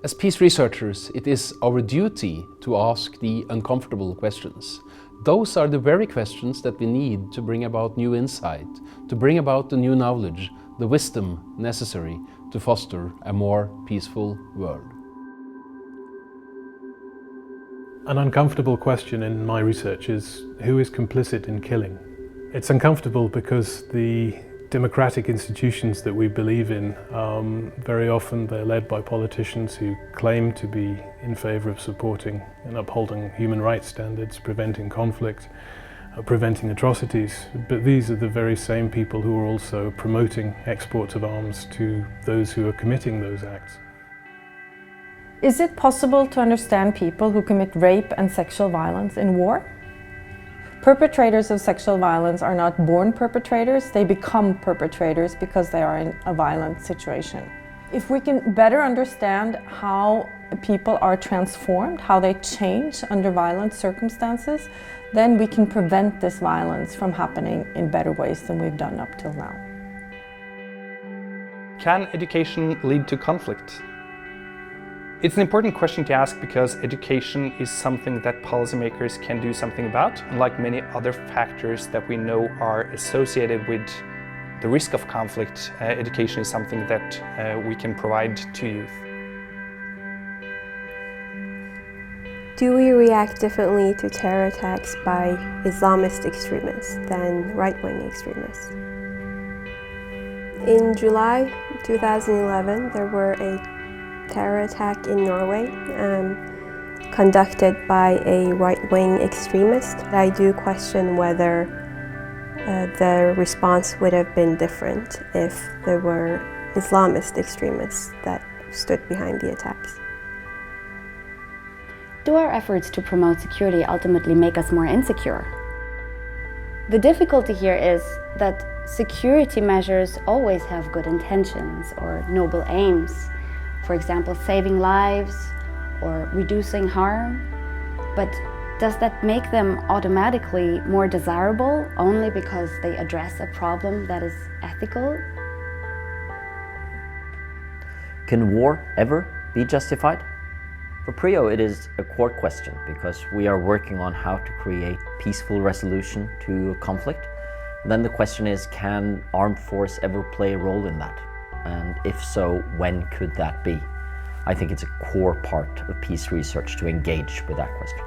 As peace researchers, it is our duty to ask the uncomfortable questions. Those are the very questions that we need to bring about new insight, to bring about the new knowledge, the wisdom necessary to foster a more peaceful world. An uncomfortable question in my research is, who is complicit in killing? It's uncomfortable because the democratic institutions that we believe in, very often they're led by politicians who claim to be in favor of supporting and upholding human rights standards, preventing conflict, preventing atrocities. But these are the very same people who are also promoting exports of arms to those who are committing those acts. Is it possible to understand people who commit rape and sexual violence in war? Perpetrators of sexual violence are not born perpetrators, they become perpetrators because they are in a violent situation. If we can better understand how people are transformed, how they change under violent circumstances, then we can prevent this violence from happening in better ways than we've done up till now. Can education lead to conflict? It's an important question to ask because education is something that policymakers can do something about, unlike many other factors that we know are associated with the risk of conflict. Education is something that we can provide to youth. Do we react differently to terror attacks by Islamist extremists than right-wing extremists? In July 2011, there were a terror attack in Norway conducted by a right-wing extremist. I do question whether the response would have been different if there were Islamist extremists that stood behind the attacks. Do our efforts to promote security ultimately make us more insecure? The difficulty here is that security measures always have good intentions or noble aims. For example, saving lives or reducing harm. But does that make them automatically more desirable only because they address a problem that is ethical? Can war ever be justified? For PRIO, it is a core question because we are working on how to create peaceful resolution to conflict. And then the question is, can armed force ever play a role in that? And if so, when could that be? I think it's a core part of peace research to engage with that question.